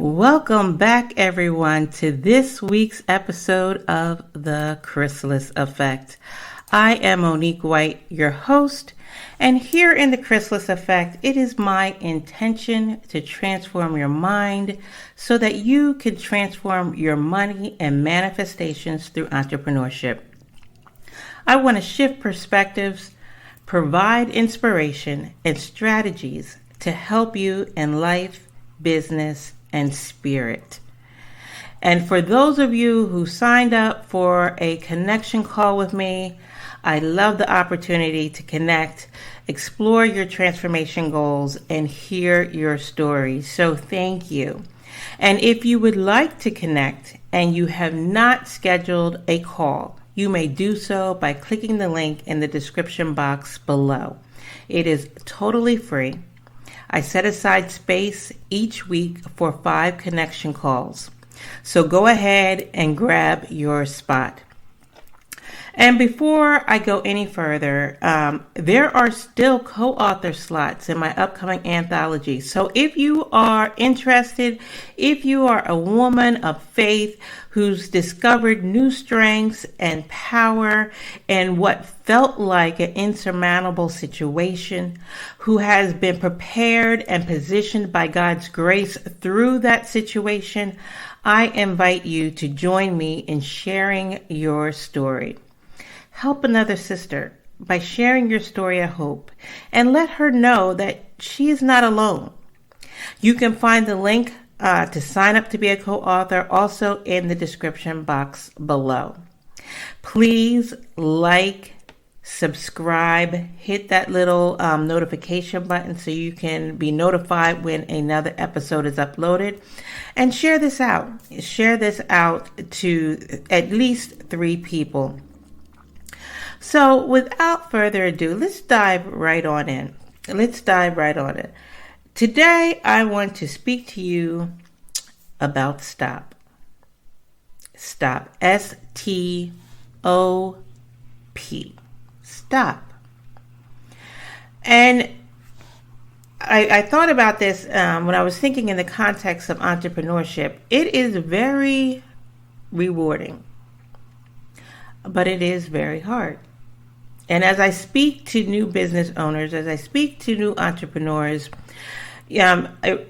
Welcome back, everyone, to this week's episode of the Chrysalis Effect. I am Monique White, your host, and here in the Chrysalis Effect, it is my intention to transform your mind so that you can transform your money and manifestations through entrepreneurship. I want to shift perspectives, provide inspiration and strategies to help you in life, business, and spirit. And for those of you who signed up for a connection call with me, I love the opportunity to connect, explore your transformation goals, and hear your stories. So thank you. And if you would like to connect and you have not scheduled a call, you may do so by clicking the link in the description box below. It is totally free. I set aside space each week for 5 connection calls. So go ahead and grab your spot. And before I go any further, there are still co-author slots in my upcoming anthology. So if you are interested, if you are a woman of faith who's discovered new strengths and power in what felt like an insurmountable situation, who has been prepared and positioned by God's grace through that situation, I invite you to join me in sharing your story. Help another sister by sharing your story of hope and let her know that she is not alone. You can find the link to sign up to be a co-author also in the description box below. Please like, subscribe, hit that little notification button so you can be notified when another episode is uploaded, and share this out. Share this out to at least 3 people. So without further ado, let's dive right on in. Today, I want to speak to you about S.T.O.P. S.T.O.P. S-T-O.P. S.T.O.P. And I thought about this when I was thinking in the context of entrepreneurship. It is very rewarding, but it is very hard. And as I speak to new business owners, as I speak to new entrepreneurs, it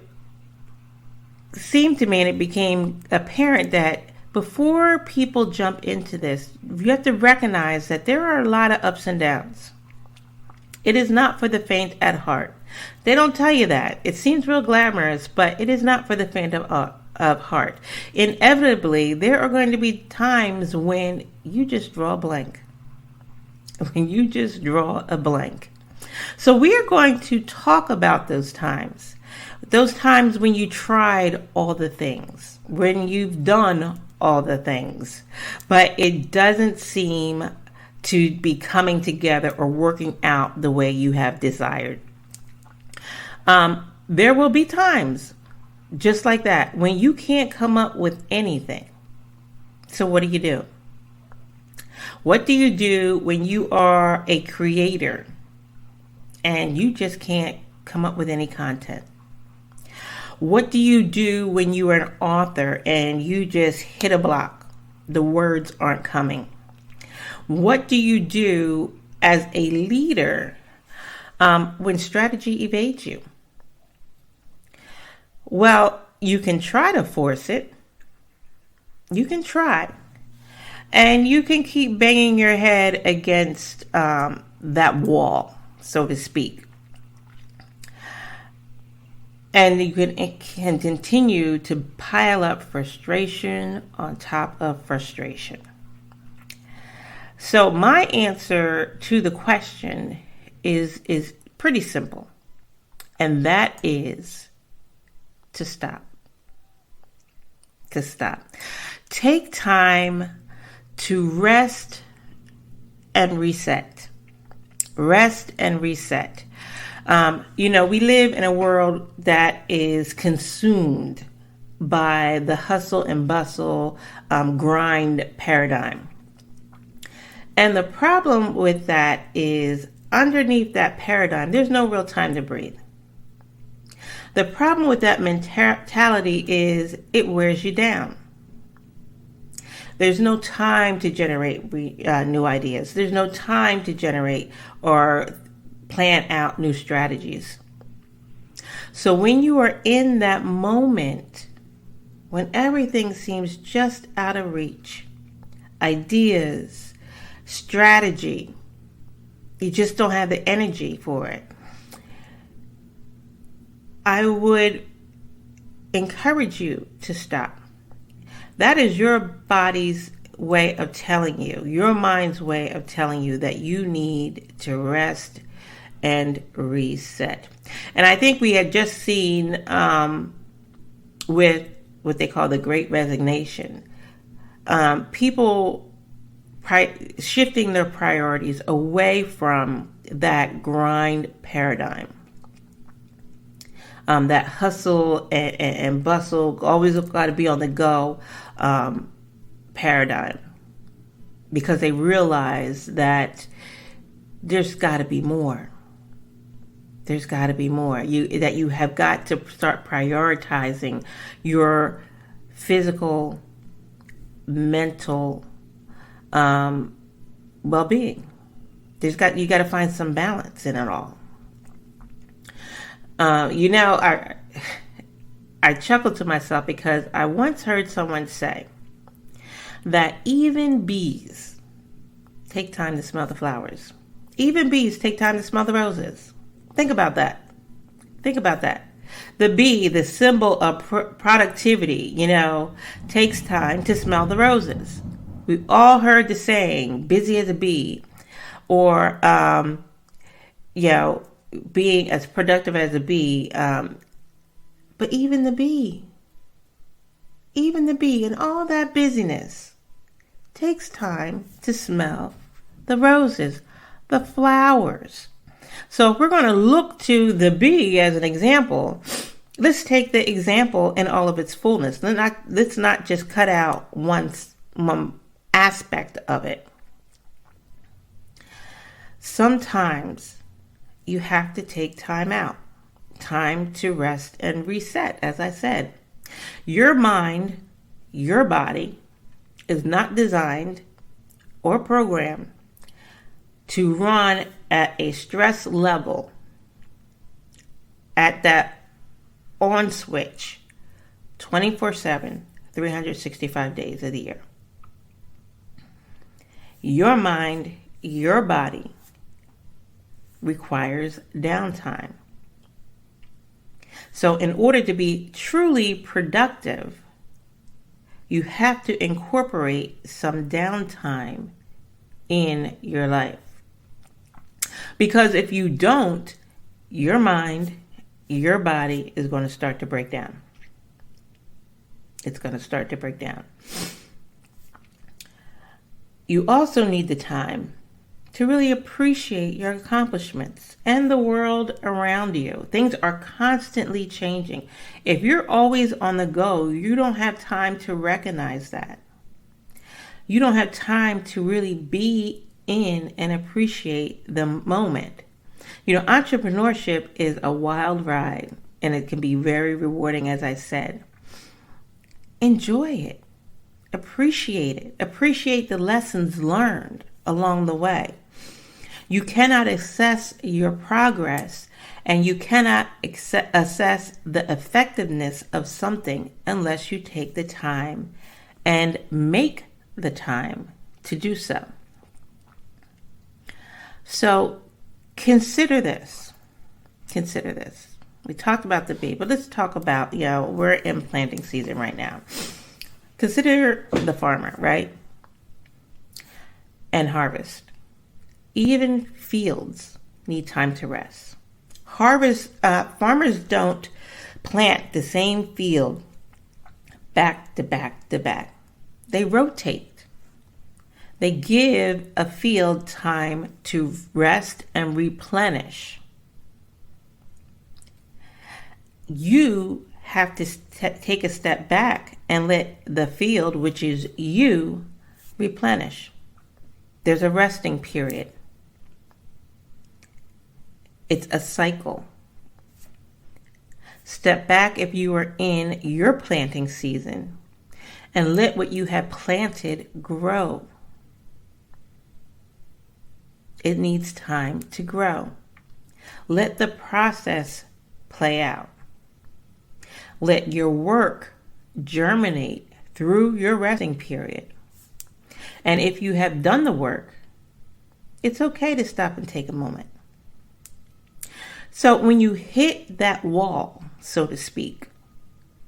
seemed to me, and it became apparent, that before people jump into this, you have to recognize that there are a lot of ups and downs. It is not for the faint at heart. They don't tell you that. It seems real glamorous, but it is not for the faint of heart. Inevitably, there are going to be times when you just draw a blank. So we are going to talk about those times when you tried all the things, when you've done all the things, but it doesn't seem to be coming together or working out the way you have desired. There will be times just like that when you can't come up with anything. So what do? What do you do when you are a creator and you just can't come up with any content? What do you do when you are an author and you just hit a block? The words aren't coming. What do you do as a leader when strategy evades you? Well, you can try to force it. You can try. And you can keep banging your head against that wall, so to speak. And you can continue to pile up frustration on top of frustration. So my answer to the question is pretty simple. And that is to stop. To stop. Take time to rest and reset. Rest and reset. We live in a world that is consumed by the hustle and bustle grind paradigm. And the problem with that is underneath that paradigm, there's no real time to breathe. The problem with that mentality is it wears you down. There's no time to generate new ideas. There's no time to generate or plan out new strategies. So when you are in that moment, when everything seems just out of reach, ideas, strategy, you just don't have the energy for it, I would encourage you to stop. That is your body's way of telling you, your mind's way of telling you that you need to rest and reset. And I think we had just seen with what they call the Great Resignation, people shifting their priorities away from that grind paradigm, that hustle and bustle, always got to be on the go paradigm, because they realize that there's got to be more. There's got to be more. That you have got to start prioritizing your physical, mental well-being. You got to find some balance in it all. I chuckled to myself because I once heard someone say that even bees take time to smell the flowers. Even bees take time to smell the roses. Think about that. The bee, the symbol of productivity, takes time to smell the roses. We've all heard the saying, busy as a bee, or, being as productive as a bee. But even the bee and all that busyness takes time to smell the roses, the flowers. So if we're going to look to the bee as an example, let's take the example in all of its fullness. Let's not just cut out one aspect of it. Sometimes you have to take time out, time to rest and reset. As I said, your mind, your body is not designed or programmed to run at a stress level, at that on switch, 24/7, 365 days of the year. Your mind, your body requires downtime. So in order to be truly productive, you have to incorporate some downtime in your life. Because if you don't, your mind, your body is going to start to break down. It's going to start to break down. You also need the time to really appreciate your accomplishments and the world around you. Things are constantly changing. If you're always on the go, you don't have time to recognize that. You don't have time to really be in and appreciate the moment. Entrepreneurship is a wild ride, and it can be very rewarding, as I said. Enjoy it. Appreciate it. Appreciate the lessons learned along the way. You cannot assess your progress, and you cannot assess the effectiveness of something unless you take the time and make the time to do so. So consider this. We talked about the bee, but let's talk about, we're in planting season right now. Consider the farmer, right? And harvest. Even fields need time to rest. Farmers don't plant the same field back to back to back. They rotate. They give a field time to rest and replenish. You have to take a step back and let the field, which is you, replenish. There's a resting period. It's a cycle. Step back if you are in your planting season and let what you have planted grow. It needs time to grow. Let the process play out. Let your work germinate through your resting period. And if you have done the work, it's okay to stop and take a moment. So when you hit that wall, so to speak,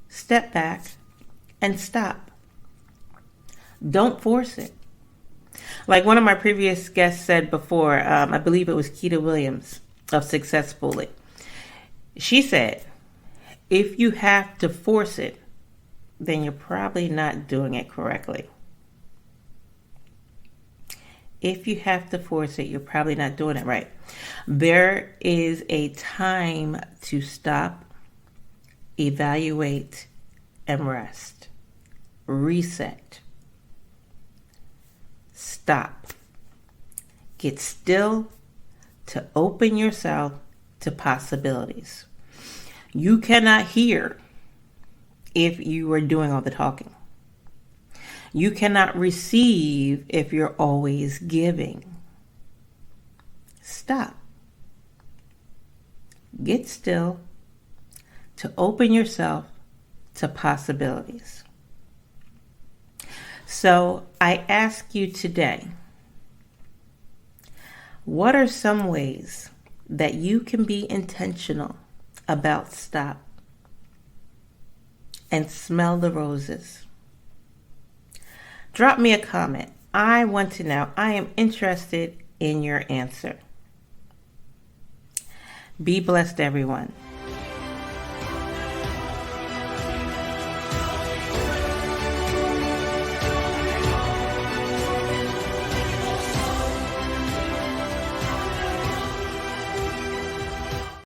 step back and stop. Don't force it. Like one of my previous guests said before, I believe it was Keita Williams of Successfully. She said, if you have to force it, then you're probably not doing it correctly. If you have to force it, you're probably not doing it right. There is a time to stop, evaluate, and rest. Reset. Stop. Get still to open yourself to possibilities. You cannot hear if you are doing all the talking. You cannot receive if you're always giving. Stop. Get still to open yourself to possibilities. So I ask you today, what are some ways that you can be intentional about stop and smell the roses? Drop me a comment. I want to know. I am interested in your answer. Be blessed, everyone.